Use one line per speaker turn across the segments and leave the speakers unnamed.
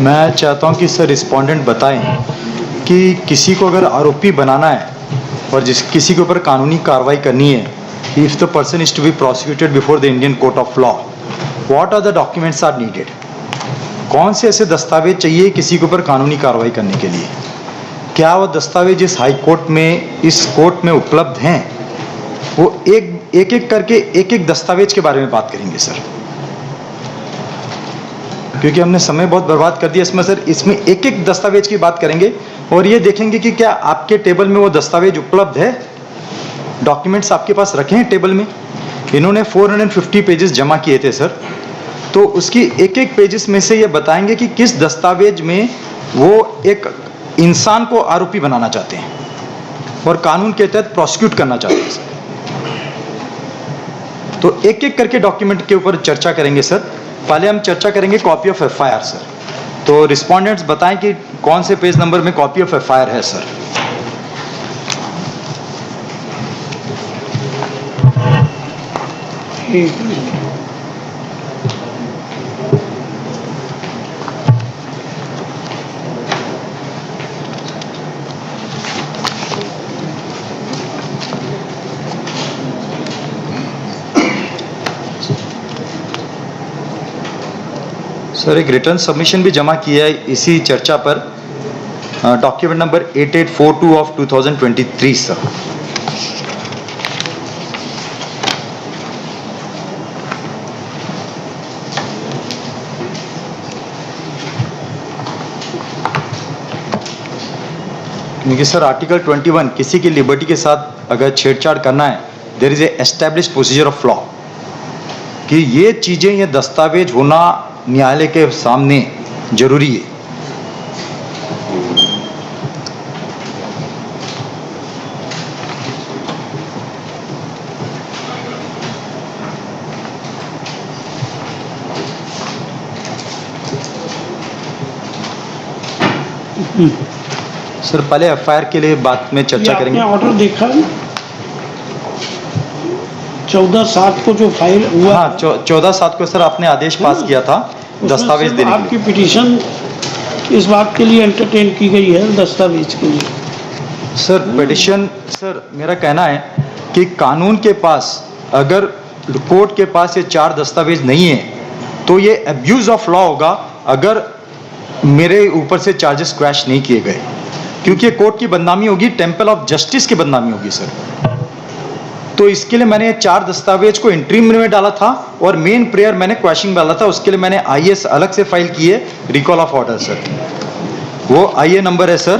मैं चाहता हूं कि सर रिस्पोंडेंट बताएं कि किसी को अगर आरोपी बनाना है और किसी के ऊपर कानूनी कार्रवाई करनी है, if the person is to be prosecuted before the Indian court of law, what are the documents are needed? कौन से ऐसे दस्तावेज चाहिए किसी के ऊपर कानूनी कार्रवाई करने के लिए? क्या वो दस्तावेज इस हाई कोर्ट में, इस कोर्ट में उपलब्ध हैं? वो एक एक करके एक दस्तावेज के बारे में बात करेंगे सर, क्योंकि हमने समय बहुत बर्बाद कर दिया इसमें सर। इसमें एक एक दस्तावेज की बात करेंगे और ये देखेंगे कि क्या आपके टेबल में वो दस्तावेज उपलब्ध है, डॉक्यूमेंट्स आपके पास रखे हैं टेबल में। इन्होंने 450 पेजेस जमा किए थे सर, तो उसकी एक एक पेजेस में से ये बताएंगे कि किस दस्तावेज में वो एक इंसान को आरोपी बनाना चाहते हैं और कानून के तहत प्रोसिक्यूट करना चाहते हैं सर। तो एक एक करके डॉक्यूमेंट के ऊपर चर्चा करेंगे सर। पहले हम चर्चा करेंगे कॉपी ऑफ एफआईआर सर। तो रिस्पोंडेंट्स बताएं कि कौन से पेज नंबर में कॉपी ऑफ एफआईआर है सर। सर एक रिटर्न सबमिशन भी जमा किया है इसी चर्चा पर, डॉक्यूमेंट नंबर 8842 ऑफ 2023 सर। क्योंकि सर आर्टिकल 21 किसी की लिबर्टी के साथ अगर छेड़छाड़ करना है, there is a established procedure of law, कि ये चीज़ें, ये दस्तावेज होना न्यायालय के सामने जरूरी है। सर पहले एफआईआर के लिए बात में चर्चा करेंगे।
ऑर्डर देखा 14/7 को जो फाइल हुआ,
हाँ 14/7 को सर आपने आदेश पास किया था दस्तावेज देने के लिए।
आपकी पिटीशन इस बात के लिए एंटरटेन की गई है, दस्तावेज के लिए।
सर पिटीशन, सर मेरा कहना है कि कानून के पास, अगर कोर्ट के पास ये 4 दस्तावेज नहीं है तो ये अब्यूज ऑफ लॉ होगा अगर मेरे ऊपर से चार्जेस क्वैश नहीं किए गए, क्योंकि कोर्ट की बदनामी होगी, टेम्पल ऑफ जस्टिस की बदनामी होगी सर। तो इसके लिए मैंने 4 दस्तावेज को इंट्रीम में डाला था और मेन प्रेयर मैंने क्वैशिंग डाला था। उसके लिए मैंने आईएस अलग से फाइल की है, रिकॉल ऑफ ऑर्डर सर। वो आईए नंबर है सर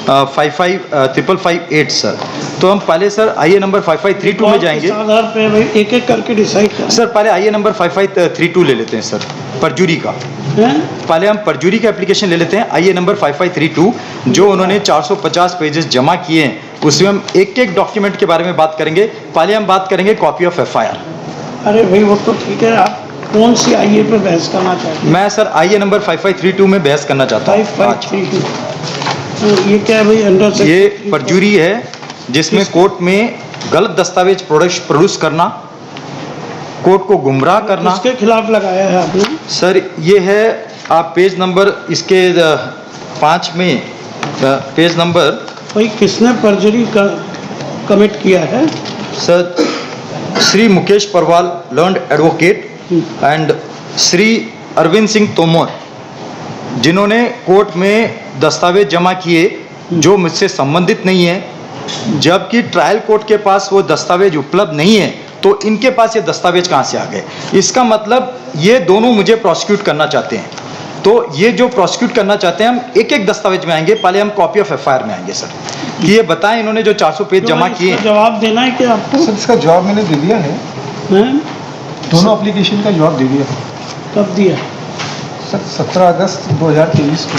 555558 सर। तो हम पहले सर आईए नंबर 5532 में जाएंगे।
आधार पे भाई एक एक करके डिसाइड करें
सर। पहले आईए नंबर 5532 ले लेते हैं सर, परजुरी का। पहले हम परजुरी का एप्लीकेशन ले लेते हैं, आईए नंबर 5532, जो उन्होंने 450 पेजेस जमा किए हैं। उसमें हम एक एक डॉक्यूमेंट के बारे में बात करेंगे। पहले हम बात करेंगे कॉपी ऑफ एफआईआर।
अरे भाई वो तो ठीक है, आप कौन सी आईए पे बहस करना चाहते हैं?
मैं सर आईए नंबर 5532 में बहस करना चाहता हूँ।
5532 ये क्या है भाई? अंडर से
ये परजुरी है जिसमें कोर्ट में गलत दस्तावेज प्रोड्यूस करना, कोर्ट को गुमराह करना।
किसके खिलाफ लगाया है आपने?
सर ये है, आप पेज नंबर इसके 5 में, पेज नंबर।
भाई किसने परजुरी का कमिट किया है?
Sir Shri Mukesh Parwal, learned advocate, and Shri Arvind Singh Tomar, जिन्होंने कोर्ट में दस्तावेज जमा किए जो मुझसे संबंधित नहीं है, जबकि ट्रायल कोर्ट के पास वो दस्तावेज उपलब्ध नहीं है, तो इनके पास ये दस्तावेज कहाँ से आ गए? इसका मतलब ये दोनों मुझे प्रोसिक्यूट करना चाहते हैं। तो ये जो प्रोसिक्यूट करना चाहते हैं, हम एक एक दस्तावेज में आएंगे। पहले हम कॉपी ऑफ एफआईआर में आएंगे सर, कि ये बताएं इन्होंने जो 400 पेज जमा किए।
जवाब देना है कि आपको?
सर इसका जवाब मैंने दे दिया है, दोनों एप्लीकेशन का जवाब दे दिया।
कब दिया?
सर 17 अगस्त 2023 को।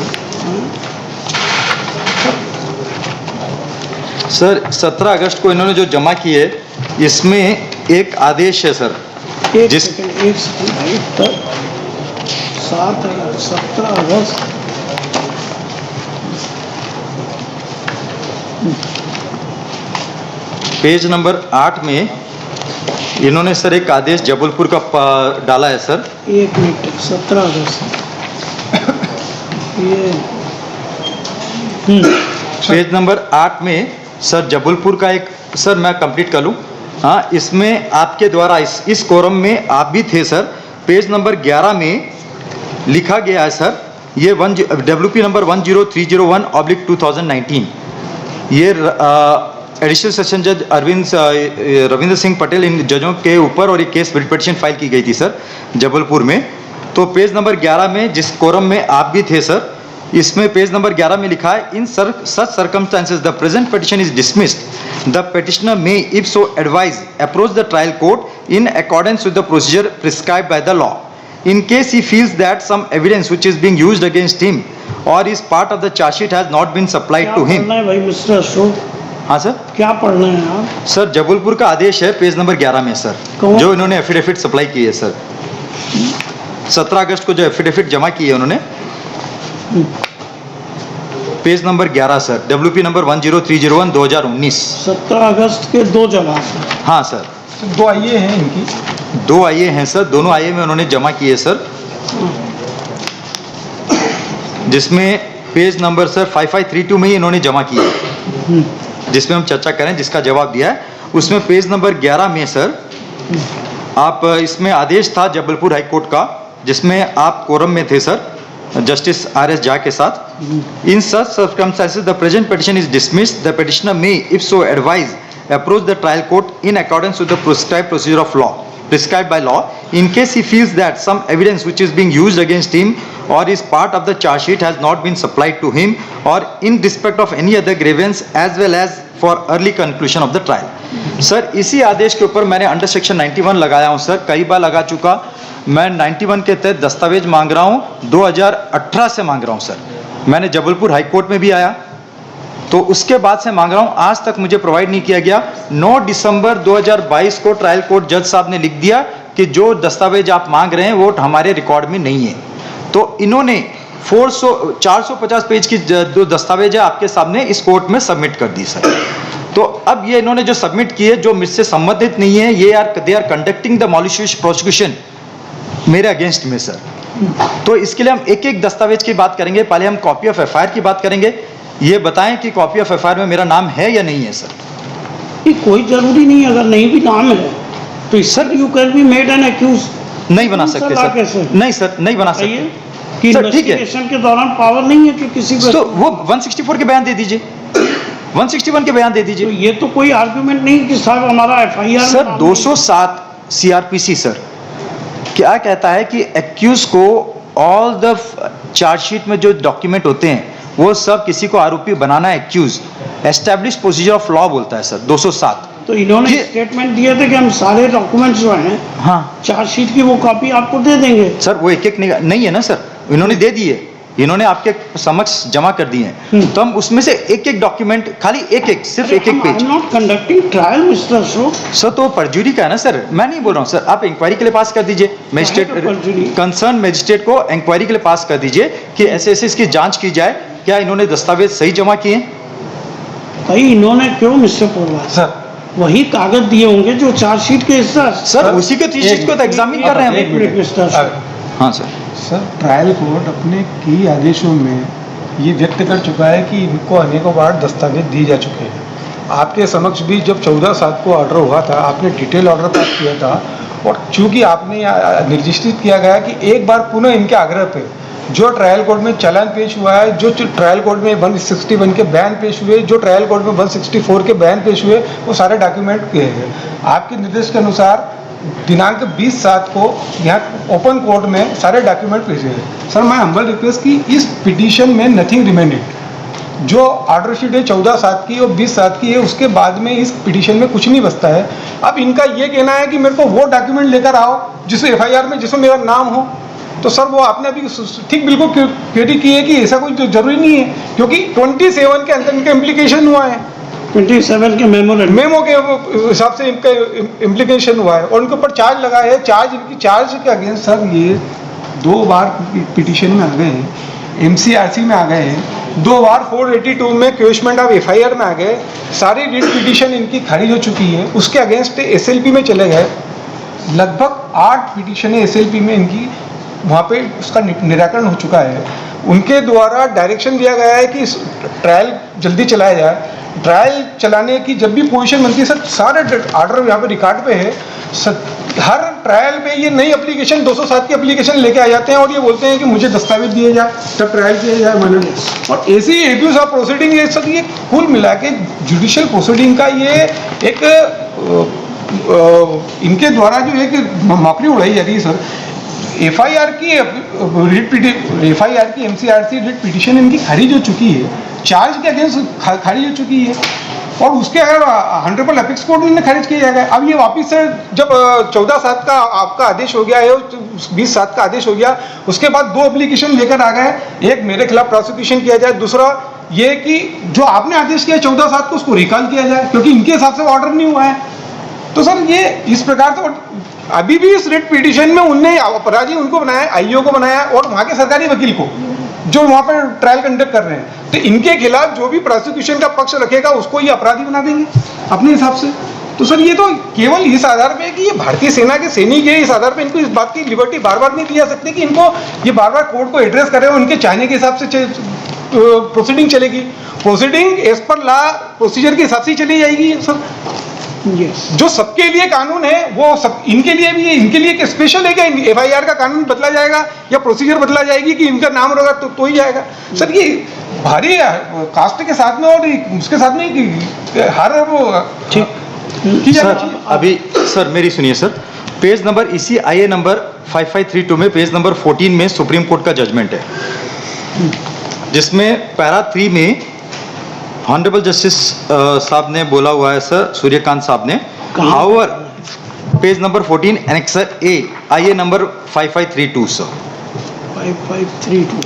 सर 17 अगस्त को इन्होंने जो जमा किए, इसमें एक आदेश है सर,
एक सेकंड भाई, तब 17 अगस्त
पेज नंबर 8 में इन्होंने सर एक आदेश जबलपुर का डाला है सर।
एक मिनट, 17 अगस्त ये
पेज नंबर 8 में सर जबलपुर का एक, सर मैं कंप्लीट कर लूँ, हाँ इसमें आपके द्वारा इस कोरम में आप भी थे सर। पेज नंबर 11 में लिखा गया है सर, ये WP नंबर 10301/2019, ये एडिशनल सेशन जज रविंद्र सिंह पटेल इन जजों के ऊपर और एक केस पिटिशन फाइल की गई थी सर जबलपुर में। तो पेज नंबर 11 में जिस कोरम में आप भी थे सर, इसमें पेज नंबर 11 में लिखा है, in such circumstances the present petition is dismissed, the petitioner may if so advise approach the trial court in accordance with the procedure prescribed by the law. In case he feels that some evidence which is being used against him or is part of the charge sheet has not been supplied to him।
पढ़ना है भाई mister Ashok,
हाँ sir,
क्या पढ़ना है आप?
Sir Jabalpur का आदेश है पेज नंबर 11 में सर,
कौन?
जो इन्होंने एफिडेविट सप्लाई की है सर, 17 अगस्त को जो एफिडेविट जमा की है उन्होंने, page number 11 sir, WP number 10301/2019।
17 अगस्त के 2 जमा।
हाँ सर,
2 आईए हैं इनकी,
2 आईए हैं सर, दोनों आईए में उन्होंने जमा किए सर, जिसमें पेज नंबर सर 5532 में ही इन्होंने जमा किया है, जिसमें हम चर्चा करें, जिसका जवाब दिया है उसमें पेज नंबर 11 में सर आप, इसमें आदेश था जबलपुर हाई कोर्ट का, जिसमें आप कोरम में थे सर जस्टिस RS झा के साथ। In such circumstances the present petition is dismissed, the petitioner may if so advise approach the trial court in accordance with the prescribed procedure of law prescribed by law. In case he feels that some evidence which is being used against him or is part of the charge sheet has not been supplied to him or in respect of any other grievance as well as for early conclusion of the trial। Sir इसी आदेश के ऊपर मैंने under section 91 लगाया हूँ sir, कई बार लगा चुका। मैं 91 के तहत दस्तावेज मांग रहा हूँ, 2018 से मांग रहा हूँ सर। मैंने जबलपुर हाई कोर्ट में भी आया तो उसके बाद से मांग रहा हूं, आज तक मुझे प्रोवाइड नहीं किया गया। 9 दिसंबर 2022 को ट्रायल कोर्ट जज साहब ने लिख दिया कि जो दस्तावेज आप मांग रहे हैं वो हमारे रिकॉर्ड में नहीं है। तो इन्होंने 450 पेज की जो दस्तावेज है आपके सामने इस कोर्ट में सबमिट कर दी सर। तो अब ये इन्होंने जो सबमिट किए जो मुझसे संबंधित नहीं है, ये they are conducting the malicious prosecution मेरे अगेंस्ट में सर। तो इसके लिए हम एक एक दस्तावेज की बात करेंगे। पहले हम कॉपी ऑफ FIR की बात करेंगे। ये बताएं कि कॉपी ऑफ FIR में मेरा नाम है या नहीं है सर?
ये कोई जरूरी नहीं, अगर नहीं भी नाम है तो sir you can be made an accuse.
नहीं बना सकते सर, नहीं सर, नहीं बना सकते
कि
सर, ठीक है।
इन्वेस्टिगेशन के दौरान पावर नहीं है कि किसी को,
तो वो 164 के बयान दे दीजिए, 161 के बयान दे
तो
दीजिए।
ये तो कोई आर्गुमेंट नहीं कि साहब हमारा FIR
सर 207 CRPC सर क्या कहता है कि एक्यूज को ऑल द चार्जशीट में जो डॉक्यूमेंट होते हैं वो सब किसी को आरोपी बनाना है, accuse establish procedure of law बोलता है सर 207।
तो इन्होंने स्टेटमेट दिए थे कि हम सारे डॉक्यूमेंट्स जो हैं
हाँ
चार्जशीट की वो कॉपी आपको दे देंगे।
सर वो एक एक नहीं है ना सर, इन्होंने दे दिए, इन्होंने आपके समक्ष जमा कर दिए हैं। तो हम उसमें से एक एक डॉक्यूमेंट खाली एक सिर्फ एक page.
Not conducting trial mister Ashok.
Sir तो परजुरी का है ना सर, मैं नहीं बोल रहा हूँ सर। आप इंक्वायरी के लिए पास कर दीजिए, मजिस्ट्रेट कंसर्न मजिस्ट्रेट को इंक्वायरी के लिए पास कर दीजिए कि ऐसे इसकी जांच की जाए, क्या इन्होंने दस्तावेज सही जमा किए।
भाई इन्होंने क्यों मिस्टर पोरवाल
सर
वही कागज दिए होंगे जो चार्जशीट के हिस्सा।
सर उसी के तीसरी को तो एग्जामिन कर रहे हैं
एक मिनट मिस्टर अशोक।
हाँ सर।
सर ट्रायल कोर्ट अपने कई आदेशों में ये व्यक्त कर चुका है कि इनको अनेकों बार दस्तावेज दिए जा चुके हैं। आपके समक्ष भी जब 14/7 को ऑर्डर हुआ था, आपने डिटेल ऑर्डर पास किया था और चूंकि आपने निर्दिष्टित किया गया कि एक बार पुनः इनके आग्रह पे जो ट्रायल कोर्ट में चालान पेश हुआ है, जो ट्रायल कोर्ट में 161 के बयान पेश हुए, जो ट्रायल कोर्ट में 164 के बयान पेश हुए, वो सारे डॉक्यूमेंट किए गए। आपके निर्देश के अनुसार दिनांक 20/7 को यहाँ ओपन कोर्ट में सारे डॉक्यूमेंट पेश हुए। सर मैं हम्बल रिक्वेस्ट की इस पिटीशन में नथिंग रिमेंडेड, जो ऑर्डर शीट है 14/7 की और 20/7 की है, उसके बाद में इस पिटीशन में कुछ नहीं बचता है। अब इनका ये कहना है कि मेरे को वो डॉक्यूमेंट लेकर आओ जिसमें FIR में जिसमें मेरा नाम हो, तो सर वो आपने अभी ठीक बिल्कुल क्लियरिटी की है कि ऐसा कोई जरूरी नहीं है, क्योंकि 27 के अंदर इनका इम्प्लीकेशन हुआ है,
27 के मेमो
के हिसाब से इनका इम्प्लीकेशन हुआ है और उनके ऊपर चार्ज लगा है। इनकी चार्ज के अगेंस्ट सर ये 2 बार पिटीशन में आ गए हैं, MCRC में आ गए हैं, 2 बार 482 में क्वेश्चमेंट ऑफ FIR में आ गए। सारी रिट पिटीशन इनकी खारिज हो चुकी है, उसके अगेंस्ट SLP में चले गए। लगभग 8 पिटीशनें SLP में इनकी वहाँ पे उसका निराकरण हो चुका है। उनके द्वारा डायरेक्शन दिया गया है कि ट्रायल जल्दी चलाया जाए। ट्रायल चलाने की जब भी पोजीशन बनती है सर, सारे आर्डर यहाँ पे रिकॉर्ड पे है सर, हर ट्रायल में ये नई एप्लीकेशन 207 की एप्लीकेशन लेके आ जाते हैं और ये बोलते हैं कि मुझे दस्तावेज दिए जाए तब ट्रायल किया जाए माननीय। और ऐसी एब्यूज ऑफ प्रोसीडिंग ये सब, ये कुल मिला के जुडिशियल प्रोसीडिंग का ये एक इनके द्वारा जो एक मौकरी उड़ाई जा रही है सर। एफआईआर की एमसीआरसी रिट पिटीशन इनकी खारिज हो चुकी है, चार्ज के अगेंस्ट खारिज हो चुकी है और उसके अगर ऑनरेबल एपेक्स कोर्ट ने खारिज किया जाएगा। अब ये वापस से जब 14/7 का आपका आदेश हो गया है, 20/7 का आदेश हो गया, उसके बाद 2 एप्लीकेशन लेकर आ गए, एक मेरे खिलाफ प्रोसिक्यूशन किया जाए, दूसरा ये कि जो आपने आदेश किया 14/7 को उसको रिकॉल किया जाए क्योंकि इनके हिसाब से ऑर्डर नहीं हुआ है। तो सर ये इस प्रकार से अभी भी इस रिट पिटीशन में उनने अपराधी उनको बनाया, आईओ को बनाया और वहाँ के सरकारी वकील को जो वहाँ पर ट्रायल कंडक्ट कर रहे हैं, तो इनके खिलाफ जो भी प्रोसिक्यूशन का पक्ष रखेगा उसको ये अपराधी बना देंगे अपने हिसाब से। तो सर ये तो केवल इस आधार पे कि ये भारतीय सेना के सैनिक है, इस आधार पे इनको इस बात की लिबर्टी बार बार नहीं दी जा सकती कि इनको ये बार बार कोर्ट को एड्रेस करे और उनके चाहने के हिसाब से प्रोसीडिंग चलेगी। Proceeding as per law procedure के हिसाब से ही चली जाएगी सर। जो सबके लिए कानून है वो सब इनके लिए भी है। इनके लिए एक स्पेशल है क्या एफआईआर का कानून बदला जाएगा या प्रोसीजर बदला जाएगी कि इनका नाम होगा तो ही जाएगा सर। ये भारी कास्ट के साथ में और उसके साथ में हर वो ठीक
सर। अभी सर मेरी सुनिए सर, पेज नंबर इसी IA नंबर 5532 में पेज नंबर 14 में सुप्रीम कोर्ट का जजमेंट है, जिसमें पैरा 3 में ऑनरेबल जस्टिस साहब ने बोला हुआ है सर, सूर्यकांत साहब ने, however page number 14 annexure A IA number 5532 sir,
5532,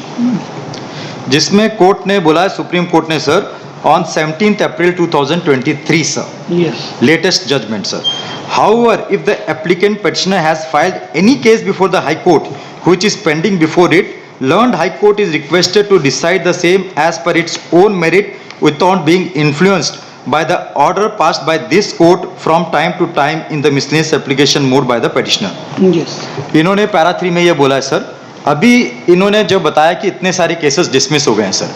जिसमें कोर्ट ने बोला है, सुप्रीम कोर्ट ने sir, on 17th April 2023 sir,
yes,
latest judgment sir. However, if the applicant petitioner has filed any case before the High Court which is pending before it, learned High Court is requested to decide the same as per its own merit without being influenced by the order passed by this court from time to time in the miscellaneous application mode by the petitioner.
yes,
इन्होंने para 3 में ये बोला है sir. अभी इन्होंने जब बताया कि इतने सारे केसेस डिसमिस हो गए हैं सर,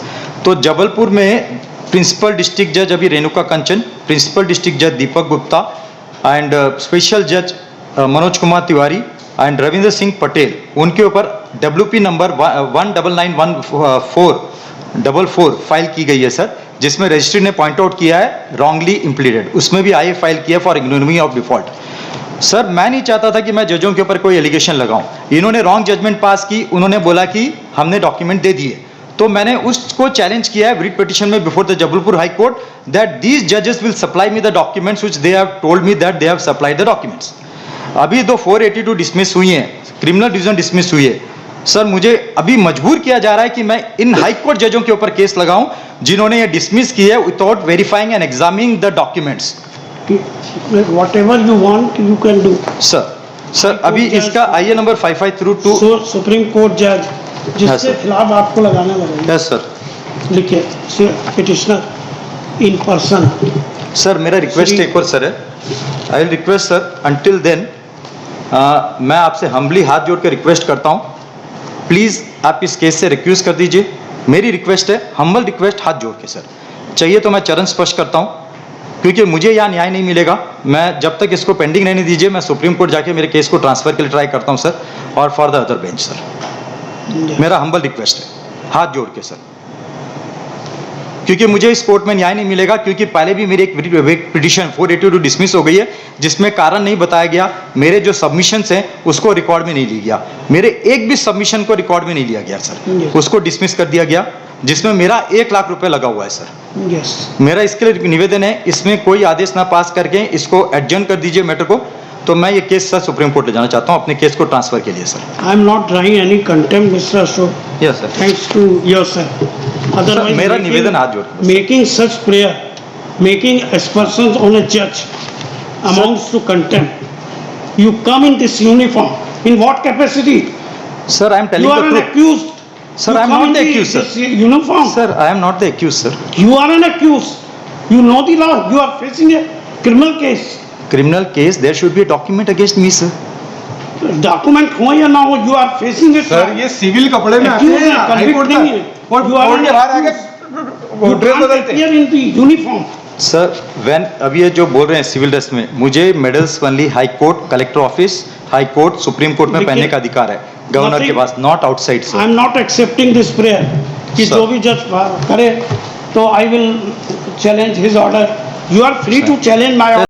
तो जबलपुर में प्रिंसिपल डिस्ट्रिक्ट जज अभी रेणुका कंचन, प्रिंसिपल डिस्ट्रिक्ट जज दीपक गुप्ता एंड स्पेशल जज मनोज कुमार तिवारी एंड रविंद्र सिंह पटेल, उनके ऊपर WP नंबर 1991444 फाइल की गई है सर, जिसमें रजिस्ट्री ने पॉइंट आउट किया है रॉन्गली इम्प्लीडेड, उसमें भी IA फाइल किया फॉर इग्नोमी ऑफ डिफॉल्ट। सर मैं नहीं चाहता था कि मैं जजों के ऊपर कोई एलिगेशन लगाऊं, इन्होंने रॉन्ग जजमेंट पास की, उन्होंने बोला कि हमने डॉक्यूमेंट दे दिए, तो मैंने उसको चैलेंज किया है रिट पिटीशन में before the Jabalpur high court that these जजेस will supply me the documents which they have told me that they have supplied the documents. अभी 482 डिसमिस हुई हैं, क्रिमिनल डिवीजन डिसमिस हुई है सर, मुझे अभी मजबूर किया जा रहा है कि मैं इन हाई कोर्ट जजों के ऊपर केस लगाऊं जिन्होंने ये डिसमिस किया है without verifying and examining the documents.
whatever you want you can do
sir अभी इसका IA नंबर 5532
सुप्रीम कोर्ट जज जिसके खिलाफ आपको लगाना लगा,
यस सर,
लिखिए पिटिशनर इन पर्सन।
सर मेरा रिक्वेस्ट एक और सर है, I will request sir until then मैं आपसे हम्बली हाथ जोड़ के रिक्वेस्ट करता हूँ, प्लीज़ आप इस केस से रिक्यूज कर दीजिए, मेरी रिक्वेस्ट है, हम्बल रिक्वेस्ट हाथ जोड़ के सर। चाहिए तो मैं चरण स्पर्श करता हूँ, क्योंकि मुझे यहाँ न्याय नहीं मिलेगा, मैं जब तक इसको पेंडिंग रहने दीजिए, मैं सुप्रीम कोर्ट जाके मेरे केस को ट्रांसफर के लिए ट्राई करता हूँ सर, और for the other bench sir, मेरा हम्बल रिक्वेस्ट है हाथ जोड़ के सर, क्योंकि मुझे इस कोर्ट में न्याय नहीं मिलेगा, क्योंकि पहले भी मेरी एक पिटीशन 482 डिसमिस हो गई है जिसमें कारण नहीं बताया गया, मेरे जो सबमिशंस हैं उसको रिकॉर्ड में नहीं लिया गया, मेरे एक भी सबमिशन को रिकॉर्ड में नहीं लिया गया सर, उसको डिसमिस कर दिया गया, जिसमें मेरा 1 लाख रुपए लगा हुआ है सर। मेरा इसके लिए निवेदन है, इसमें कोई आदेश ना पास करके इसको एडजर्न कर दीजिए मैटर को, तो मैं ये केस सर सुप्रीम कोर्ट ले जाना चाहता हूँ अपने केस को ट्रांसफर के लिए sir.
I am not drawing any contempt mister Ashok,
yes sir,
thanks to yourself, otherwise
मेरा निवेदन हाथ जोड़
making such prayer, making aspersions on a judge amounts to contempt. You come in this uniform, in what capacity?
Sir I am telling
You are
the
an
truth
accused.
Sir,
You
I am
come
not
in
the accused,
this
sir.
uniform.
Sir I am not the accuse sir.
You are an accused. You know the law. You are facing a criminal case.
Criminal case, there should be a document against me, sir.
Document हो या ना हो, you are facing it.
Sir ये civil कपड़े में आते हैं high court
नहीं
तक,
है।
और
You are
कोर्ट के
under-
बाहर आके वो ड्रेस बदलते हैं।
इन दी यूनिफॉर्म।
सर व्हेन अभी ये जो बोल रहे हैं सिविल ड्रेस में, मुझे medals only high court, collector office, high court, supreme court में
देखिए,
पहनने का अधिकार है गवर्नर के
nothing-
पास, not outside
I
sir.
Am not accepting this prayer कि
Sir.
जो भी जज करे तो I will challenge his order. You are free
Sir.
To challenge my